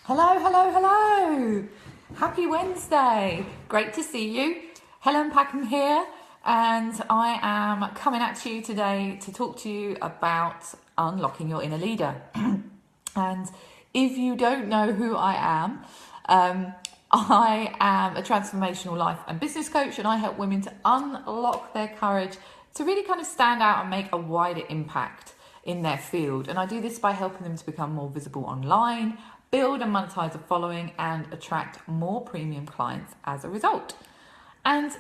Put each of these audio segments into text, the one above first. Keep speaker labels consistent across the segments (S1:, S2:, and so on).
S1: Hello, hello, hello. Happy Wednesday. Great to see you. Helen Packham here, and I am coming at you today to talk to you about unlocking your inner leader. And if you don't know who I am a transformational life and business coach, and I help women to unlock their courage to really kind of stand out and make a wider impact in their field. And I do this by helping them to become more visible online, build and monetize a following, and attract more premium clients as a result. And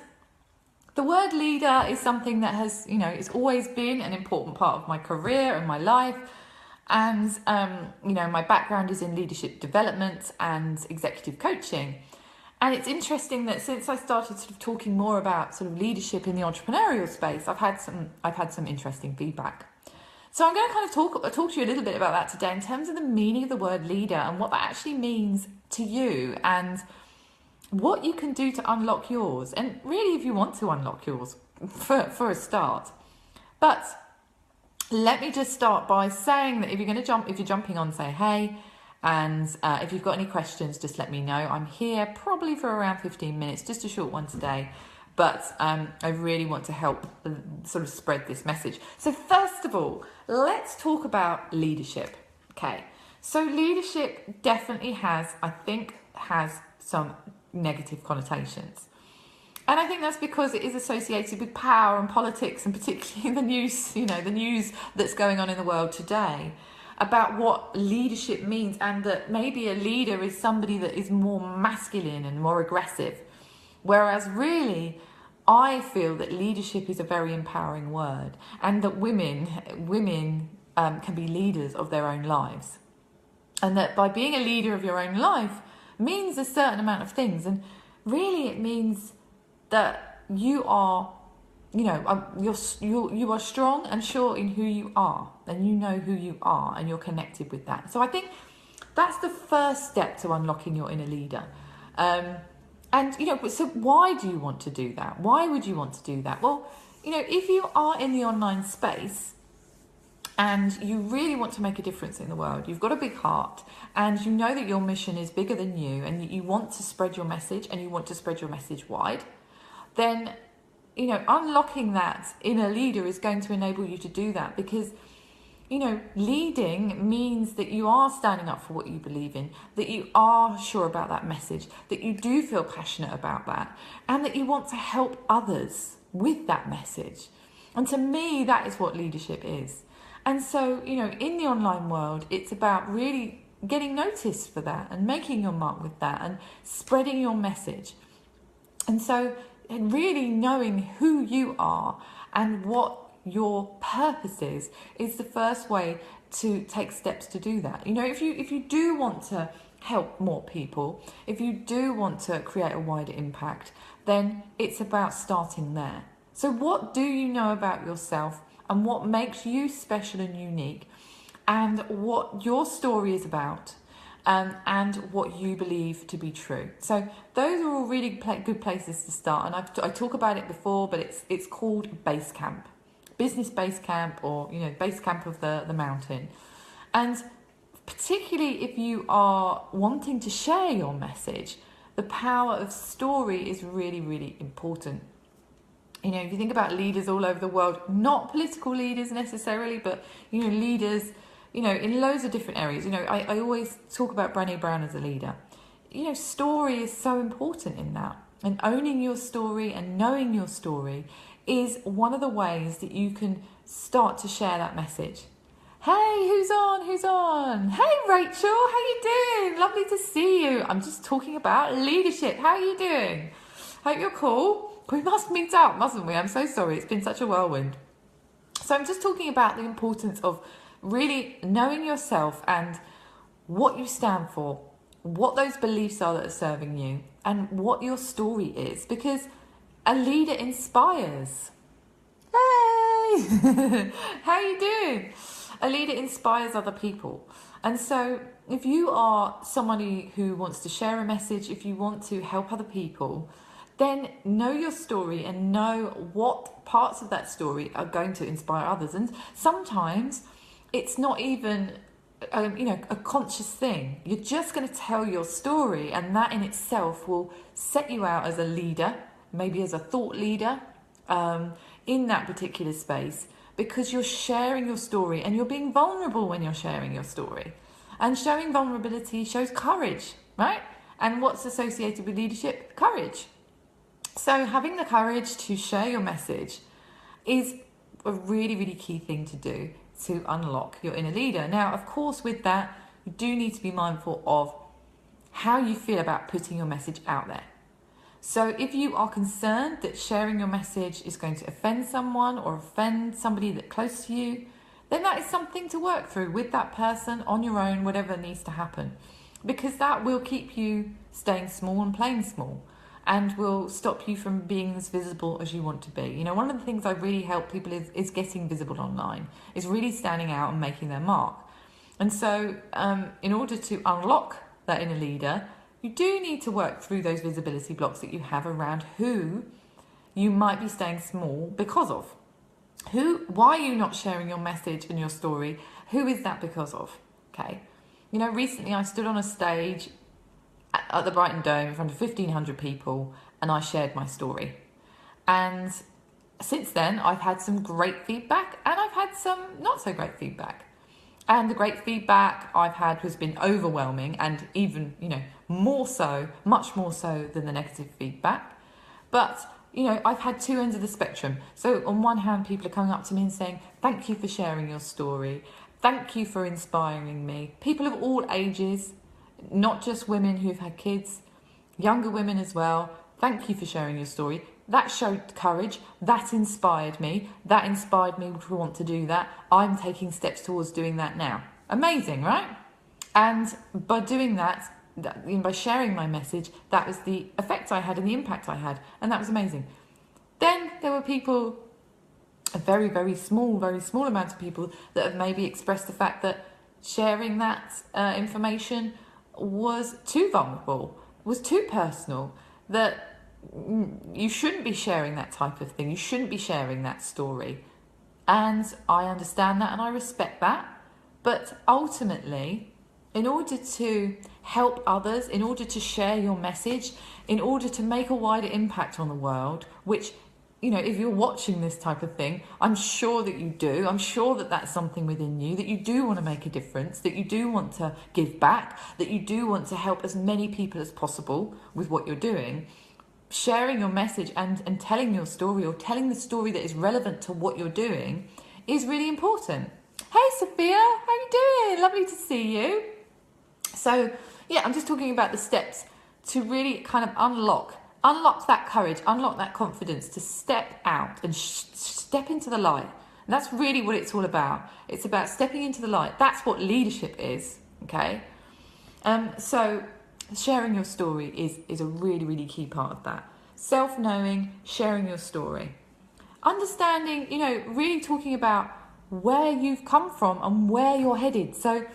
S1: the word leader is something that has, it's always been an important part of my career and my life. And, my background is in leadership development and executive coaching. And it's interesting that since I started sort of talking more about sort of leadership in the entrepreneurial space, I've had some interesting feedback. So I'm going to kind of talk to you a little bit about that today in terms of the meaning of the word leader and what that actually means to you and what you can do to unlock yours. And really, if you want to unlock yours for a start. But let me just start by saying that if you're jumping on, say hey. And if you've got any questions, just let me know. I'm here probably for around 15 minutes, just a short one today. But I really want to help sort of spread this message. So first of all, let's talk about leadership. Okay, so leadership definitely has some negative connotations. And I think that's because it is associated with power and politics, and particularly the news that's going on in the world today about what leadership means, and that maybe a leader is somebody that is more masculine and more aggressive. Whereas really, I feel that leadership is a very empowering word, and that women can be leaders of their own lives. And that by being a leader of your own life means a certain amount of things. And really it means that you are, you are strong and sure in who you are, and you know who you are, and you're connected with that. So I think that's the first step to unlocking your inner leader. And, so why do you want to do that? Why would you want to do that? Well, if you are in the online space and you really want to make a difference in the world, you've got a big heart, and you know that your mission is bigger than you, and you want to spread your message, and you want to spread your message wide, then, unlocking that inner leader is going to enable you to do that, because leading means that you are standing up for what you believe in, that you are sure about that message, that you do feel passionate about that, and that you want to help others with that message. And to me, that is what leadership is. And so, in the online world, it's about really getting noticed for that and making your mark with that and spreading your message. And so, really knowing who you are and what your purpose is the first way to take steps to do that. If you do want to help more people, if you do want to create a wider impact, then it's about starting there. So what do you know about yourself, and what makes you special and unique, and what your story is about, and what you believe to be true. So those are all really good places to start. And I talk about it before, but it's called Basecamp. Business base camp, or base camp of the mountain. And particularly if you are wanting to share your message, the power of story is really, really important. If you think about leaders all over the world, not political leaders necessarily, but leaders in loads of different areas. I always talk about Brené Brown as a leader. Story is so important in that, and owning your story and knowing your story is one of the ways that you can start to share that message. Hey, who's on? Hey, Rachel, how you doing? Lovely to see you. I'm just talking about leadership. How are you doing? Hope you're cool. We must meet up, mustn't we? I'm so sorry. It's been such a whirlwind. So I'm just talking about the importance of really knowing yourself and what you stand for, what those beliefs are that are serving you, and what your story is, because a leader inspires. Hey! How you doing? A leader inspires other people. And so if you are somebody who wants to share a message, if you want to help other people, then know your story and know what parts of that story are going to inspire others. And sometimes it's not even a conscious thing. You're just going to tell your story, and that in itself will set you out as a leader, maybe as a thought leader in that particular space, because you're sharing your story and you're being vulnerable when you're sharing your story. And showing vulnerability shows courage, right? And what's associated with leadership? Courage. So having the courage to share your message is a really, really key thing to do to unlock your inner leader. Now, of course, with that, you do need to be mindful of how you feel about putting your message out there. So if you are concerned that sharing your message is going to offend someone or offend somebody that's close to you, then that is something to work through with that person on your own, whatever needs to happen. Because that will keep you staying small and playing small, and will stop you from being as visible as you want to be. You know, one of the things I really help people is getting visible online, is really standing out and making their mark. And so in order to unlock that inner leader, you do need to work through those visibility blocks that you have around who you might be staying small because of. Why are you not sharing your message and your story? Who is that because of? Okay. You know, recently I stood on a stage at the Brighton Dome in front of 1,500 people, and I shared my story. And since then, I've had some great feedback, and I've had some not so great feedback. And the great feedback I've had has been overwhelming, and even, you know, more so, much more so than the negative feedback. But, you know, I've had two ends of the spectrum. So on one hand, people are coming up to me and saying, thank you for sharing your story. Thank you for inspiring me. People of all ages, not just women who've had kids, younger women as well. Thank you for sharing your story. That showed courage. That inspired me. That inspired me to want to do that. I'm taking steps towards doing that now. Amazing, right? And by doing that, by sharing my message, that was the effect I had and the impact I had. And that was amazing. Then there were people, a very, very small amount of people that have maybe expressed the fact that sharing that information was too vulnerable, was too personal, that you shouldn't be sharing that type of thing. You shouldn't be sharing that story. And I understand that and I respect that. But ultimately, in order to help others, in order to share your message, in order to make a wider impact on the world, which, you know, if you're watching this type of thing, I'm sure that you do. I'm sure that that's something within you, that you do want to make a difference, that you do want to give back, that you do want to help as many people as possible with what you're doing. Sharing your message and telling your story, or telling the story that is relevant to what you're doing, is really important. Hey Sophia, how you doing? Lovely to see you. So yeah, I'm just talking about the steps to really kind of unlock that courage, unlock that confidence to step out and step into the light. And that's really what it's all about. It's about stepping into the light. That's what leadership is, okay? So sharing your story is a really, really key part of that. Self-knowing, sharing your story. Understanding, you know, really talking about where you've come from and where you're headed. So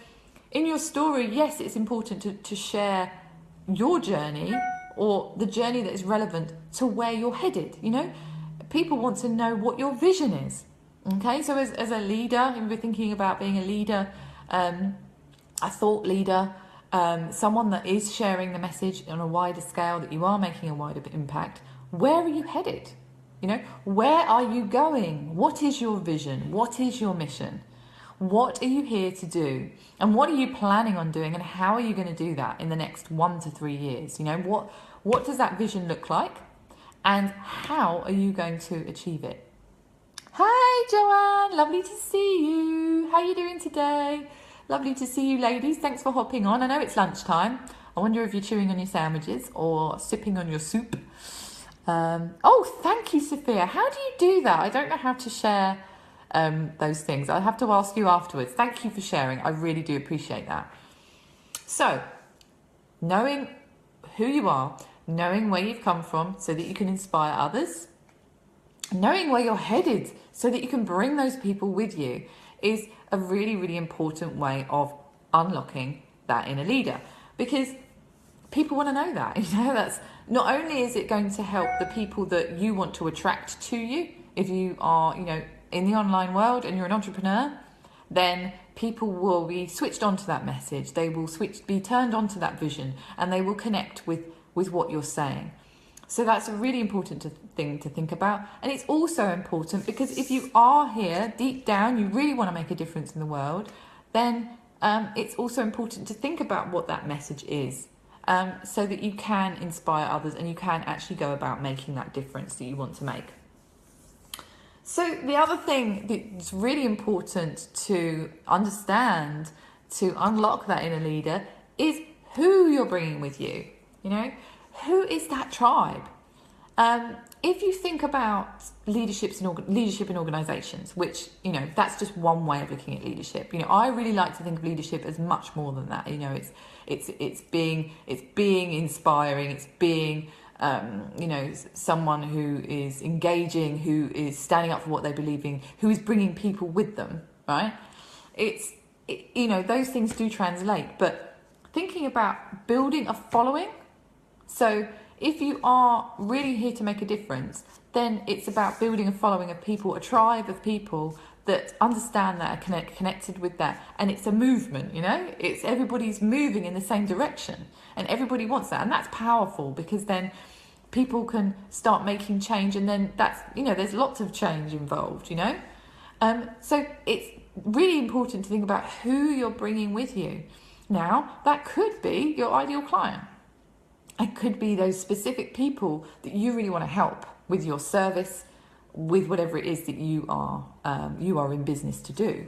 S1: in your story, yes, it's important to share your journey, or the journey that is relevant to where you're headed. You know, people want to know what your vision is. Okay, so as a leader, if we're thinking about being a leader, a thought leader, someone that is sharing the message on a wider scale, that you are making a wider impact, where are you headed? You know, where are you going? What is your vision? What is your mission? What are you here to do? And what are you planning on doing? And how are you going to do that in the next 1 to 3 years? You know, what does that vision look like? And how are you going to achieve it? Hi, Joanne. Lovely to see you. How are you doing today? Lovely to see you, ladies. Thanks for hopping on. I know it's lunchtime. I wonder if you're chewing on your sandwiches or sipping on your soup. Oh, thank you, Sophia. How do you do that? I don't know how to share those things. I'll have to ask you afterwards. Thank you for sharing. I really do appreciate that. So, knowing who you are, knowing where you've come from so that you can inspire others, knowing where you're headed so that you can bring those people with you, is a really, really important way of unlocking that inner leader, because people want to know that. You know, that's not only is it going to help the people that you want to attract to you. If you are, you know, in the online world and you're an entrepreneur, then people will be switched onto that message. They will be turned onto that vision, and they will connect with what you're saying. So that's a really important thing to think about. And it's also important because if you are here deep down, you really want to make a difference in the world, then it's also important to think about what that message is, so that you can inspire others and you can actually go about making that difference that you want to make. So the other thing that's really important to understand to unlock that inner leader is who you're bringing with you. You know, who is that tribe? If you think about leadership in organisations, which, you know, that's just one way of looking at leadership. You know, I really like to think of leadership as much more than that. You know, it's being inspiring. It's being you know, someone who is engaging, who is standing up for what they believe in, who is bringing people with them. Right? You know, those things do translate. But thinking about building a following. So if you are really here to make a difference, then it's about building a following of people, a tribe of people that understand that, are connected with that. And it's a movement, you know, it's everybody's moving in the same direction and everybody wants that. And that's powerful because then people can start making change, and then that's, you know, there's lots of change involved, you know. So it's really important to think about who you're bringing with you. Now, that could be your ideal client. It could be those specific people that you really want to help with your service, with whatever it is that you are in business to do.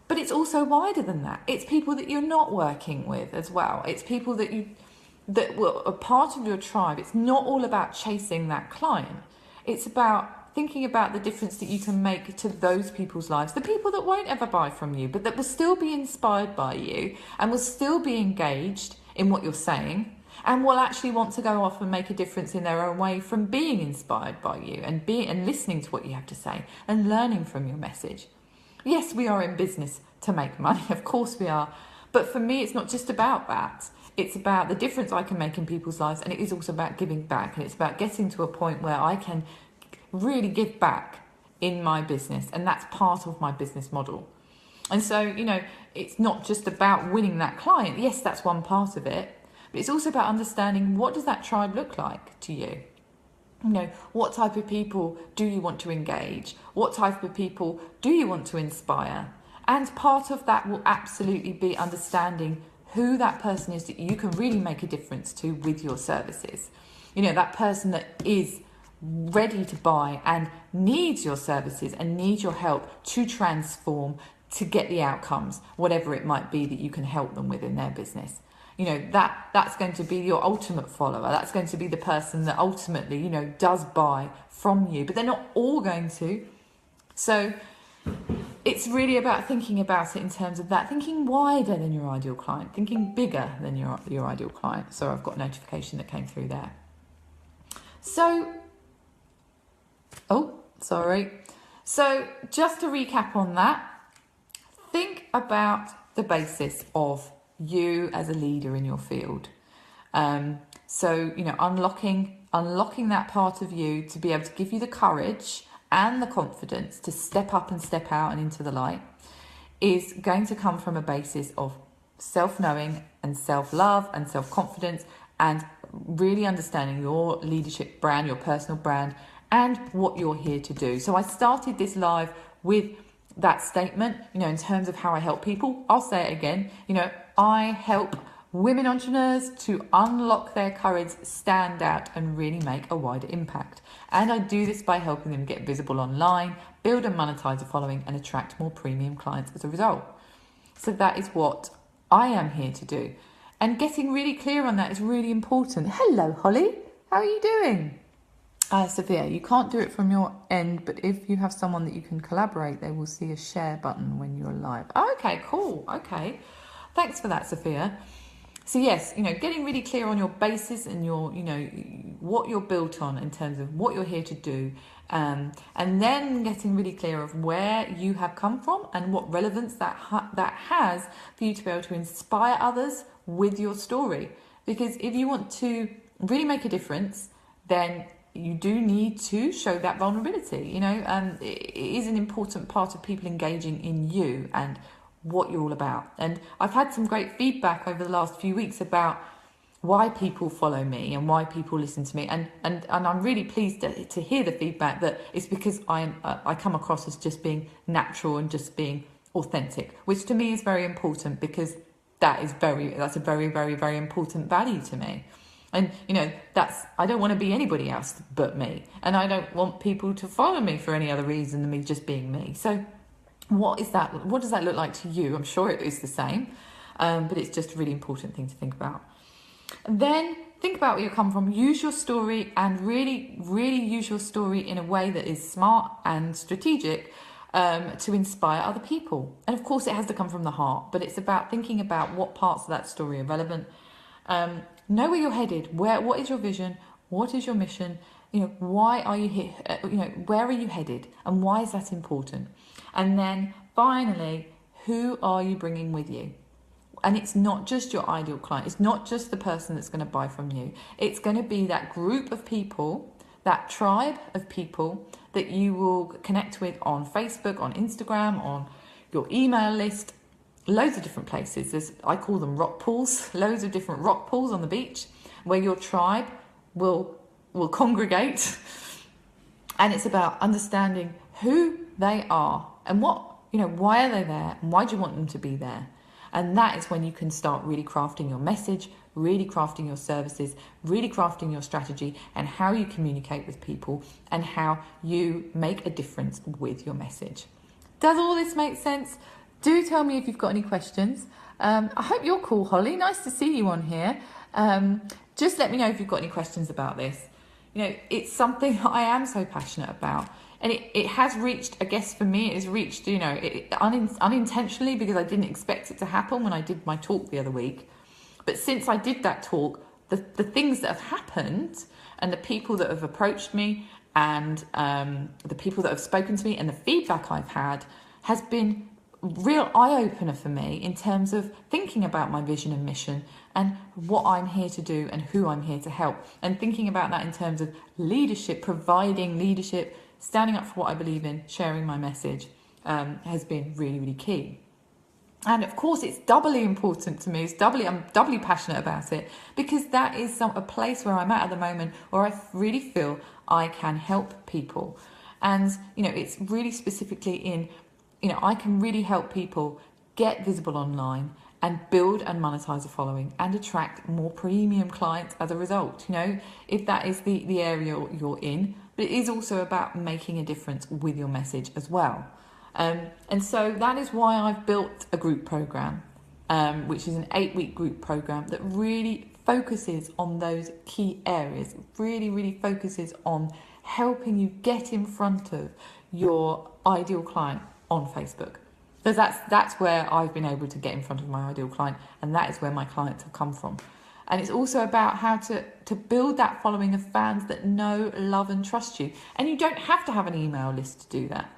S1: But it's also wider than that. It's people that you're not working with as well. It's people that are part of your tribe. It's not all about chasing that client. It's about thinking about the difference that you can make to those people's lives, the people that won't ever buy from you, but that will still be inspired by you and will still be engaged in what you're saying, and will actually want to go off and make a difference in their own way from being inspired by you and listening to what you have to say and learning from your message. Yes, we are in business to make money, of course we are. But for me, it's not just about that. It's about the difference I can make in people's lives, and it is also about giving back. And it's about getting to a point where I can really give back in my business, and that's part of my business model. And so, you know, it's not just about winning that client. Yes, that's one part of it. But it's also about understanding, what does that tribe look like to you? You know, what type of people do you want to engage? What type of people do you want to inspire? And part of that will absolutely be understanding who that person is that you can really make a difference to with your services. You know, that person that is ready to buy and needs your services and needs your help to transform, to get the outcomes, whatever it might be that you can help them with in their business. You know, that's going to be your ultimate follower. That's going to be the person that ultimately, you know, does buy from you. But they're not all going to. So it's really about thinking about it in terms of that, thinking wider than your ideal client, thinking bigger than your ideal client. So I've got a notification that came through there. So, So just to recap on that, think about the basis of you as a leader in your field. So, you know, unlocking that part of you to be able to give you the courage and the confidence to step up and step out and into the light is going to come from a basis of self-knowing and self-love and self-confidence, and really understanding your leadership brand, your personal brand, and what you're here to do. So I started this live with that statement, you know, in terms of how I help people. I'll say it again, you know, I help women entrepreneurs to unlock their courage, stand out, and really make a wider impact. And I do this by helping them get visible online, build and monetize a following, and attract more premium clients as a result. So that is what I am here to do. And getting really clear on that is really important. Hello, Holly. How are you doing? Sophia, you can't do it from your end, but if you have someone that you can collaborate, they will see a share button when you're live. Okay, cool. Okay. Thanks for that, Sophia. So yes, you know, getting really clear on your basis and your, you know, what you're built on in terms of what you're here to do, and then getting really clear of where you have come from and what relevance that has for you to be able to inspire others with your story. Because if you want to really make a difference, then you do need to show that vulnerability. You know, it is an important part of people engaging in you and what you're all about. And I've had some great feedback over the last few weeks about why people follow me and why people listen to me, and I'm really pleased to hear the feedback that it's because I come across as just being natural and just being authentic, which to me is very important, because that's a very, very, very important value to me. And I don't want to be anybody else but me, and I don't want people to follow me for any other reason than me just being me. So what does that look like to you? I'm sure it is the same, but it's just a really important thing to think about. And then think about where you come from. Use your story, and really, really use your story in a way that is smart and strategic, to inspire other people. And of course, it has to come from the heart, but it's about thinking about what parts of that story are relevant. Know where you're headed. What is your vision? What is your mission? Why are you here? Where are you headed, and why is that important? And then finally, who are you bringing with you? And it's not just your ideal client. It's not just the person that's going to buy from you. It's going to be that group of people, that tribe of people that you will connect with on Facebook, on Instagram, on your email list, loads of different places. I call them rock pools, loads of different rock pools on the beach where your tribe will congregate. And it's about understanding who they are and why are they there, and why do you want them to be there? And that is when you can start really crafting your message, really crafting your services, really crafting your strategy, and how you communicate with people, and how you make a difference with your message. Does all this make sense? Do tell me if you've got any questions. I hope you're cool, Holly. Nice to see you on here. Just let me know if you've got any questions about this. It's something I am so passionate about. And it has reached, I guess for me, it has reached, unintentionally, because I didn't expect it to happen when I did my talk the other week. But since I did that talk, the things that have happened, and the people that have approached me, and the people that have spoken to me, and the feedback I've had has been real eye-opener for me in terms of thinking about my vision and mission, and what I'm here to do, and who I'm here to help. And thinking about that in terms of leadership, providing leadership, standing up for what I believe in, sharing my message, has been really, really key. And of course, it's doubly important to me. I'm doubly passionate about it, because that is a place where I'm at the moment, where I really feel I can help people. And, it's really specifically in, I can really help people get visible online and build and monetize a following and attract more premium clients as a result, if that is the area you're in. But it is also about making a difference with your message as well. And so that is why I've built a group program, which is an 8-week group program that really focuses on those key areas. It really, really focuses on helping you get in front of your ideal client on Facebook. Because that's where I've been able to get in front of my ideal client, and that is where my clients have come from. And it's also about how to build that following of fans that know, love and trust you. And you don't have to have an email list to do that.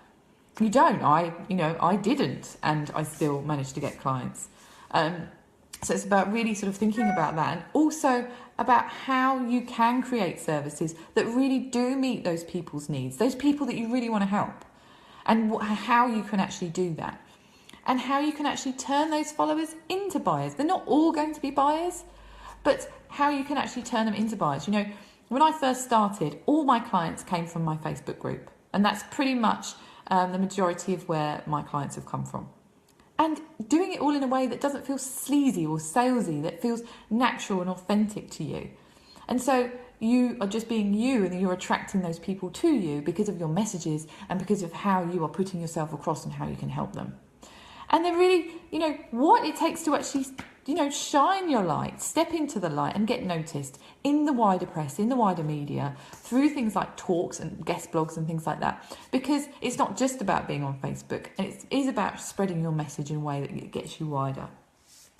S1: You don't. I didn't, and I still managed to get clients. So it's about really sort of thinking about that, and also about how you can create services that really do meet those people's needs, those people that you really want to help, and how you can actually do that, and how you can actually turn those followers into buyers. They're not all going to be buyers, but how you can actually turn them into buyers. When I first started, all my clients came from my Facebook group, and that's pretty much the majority of where my clients have come from. And doing it all in a way that doesn't feel sleazy or salesy, that feels natural and authentic to you. And so you are just being you, and you're attracting those people to you because of your messages and because of how you are putting yourself across and how you can help them. And then really, what it takes to actually, shine your light, step into the light and get noticed in the wider press, in the wider media, through things like talks and guest blogs and things like that. Because it's not just about being on Facebook, and it is about spreading your message in a way that gets you wider.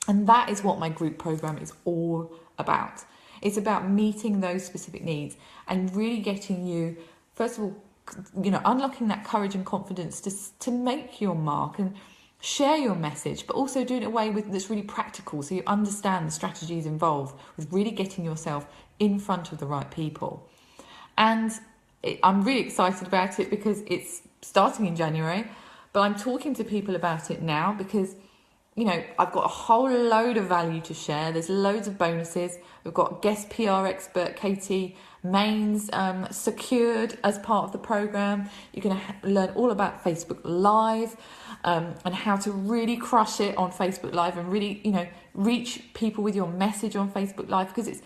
S1: And that is what my group program is all about. It's about meeting those specific needs and really getting you, first of all, unlocking that courage and confidence to make your mark and share your message, but also do it in a way that's really practical, so you understand the strategies involved with really getting yourself in front of the right people. And I'm really excited about it because it's starting in January, but I'm talking to people about it now because I've got a whole load of value to share. There's loads of bonuses. We've got guest PR expert Katie Mains secured as part of the program. You're going to learn all about Facebook Live and how to really crush it on Facebook Live and really, reach people with your message on Facebook Live, because it's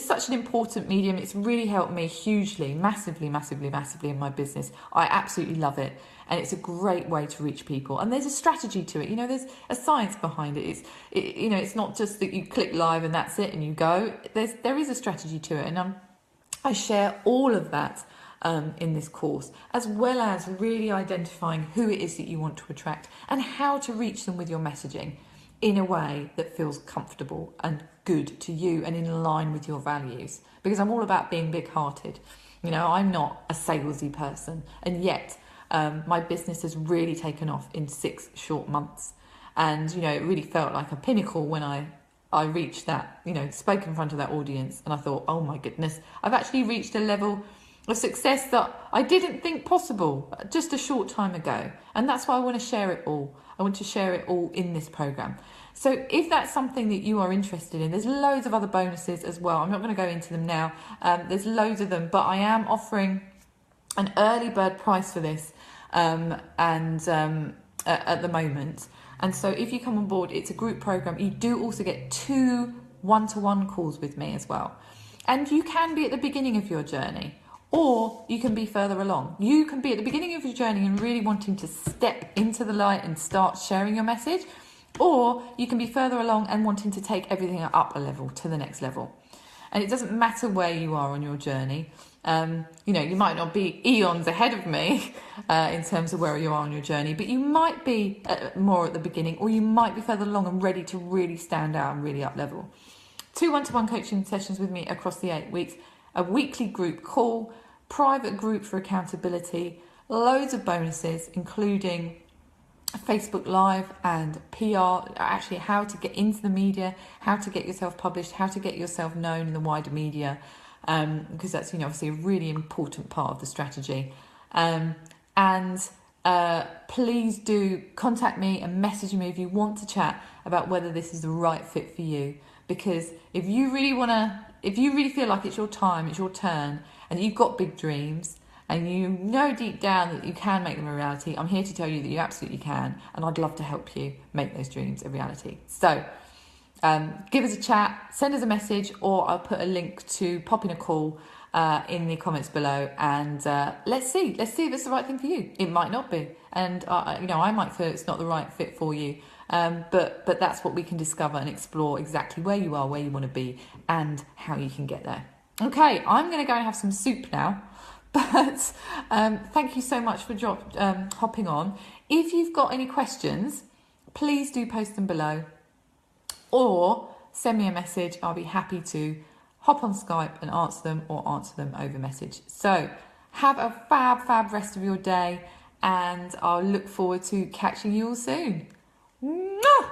S1: such an important medium. It's really helped me hugely, massively in my business. I absolutely love it. And it's a great way to reach people. And there's a strategy to it. There's a science behind it. It's not just that you click live and that's it and you go. There is a strategy to it. And I share all of that in this course, as well as really identifying who it is that you want to attract and how to reach them with your messaging in a way that feels comfortable and good to you and in line with your values. Because I'm all about being big-hearted. I'm not a salesy person, and yet my business has really taken off in 6 short months. And, it really felt like a pinnacle when I reached that, spoke in front of that audience, and I thought, oh my goodness, I've actually reached a level of success that I didn't think possible just a short time ago. And that's why I want to share it all. I want to share it all in this program. So if that's something that you are interested in, there's loads of other bonuses as well. I'm not going to go into them now. There's loads of them, but I am offering an early bird price for this at the moment. And so if you come on board, it's a group program. You do also get 2 one-to-one calls with me as well. And you can be at the beginning of your journey, or you can be further along. You can be at the beginning of your journey and really wanting to step into the light and start sharing your message, or you can be further along and wanting to take everything up a level to the next level. And it doesn't matter where you are on your journey. You might not be eons ahead of me in terms of where you are on your journey, but you might be more at the beginning, or you might be further along and ready to really stand out and really up level. 2 one-to-one coaching sessions with me across the 8 weeks, a weekly group call, private group for accountability, loads of bonuses, including Facebook Live and PR, actually how to get into the media, how to get yourself published, how to get yourself known in the wider media, because that's obviously a really important part of the strategy. Please do contact me and message me if you want to chat about whether this is the right fit for you. Because if you really feel like it's your time, it's your turn, and you've got big dreams, and you know deep down that you can make them a reality, I'm here to tell you that you absolutely can, and I'd love to help you make those dreams a reality. So give us a chat, send us a message, or I'll put a link to pop in a call in the comments below, and let's see if it's the right thing for you. It might not be, and I might feel it's not the right fit for you, but that's what we can discover and explore, exactly where you are, where you want to be, and how you can get there. Okay, I'm going to go and have some soup now. But thank you so much for hopping on. If you've got any questions, please do post them below, or send me a message. I'll be happy to hop on Skype and answer them, or answer them over message. So have a fab rest of your day, and I'll look forward to catching you all soon. Mwah!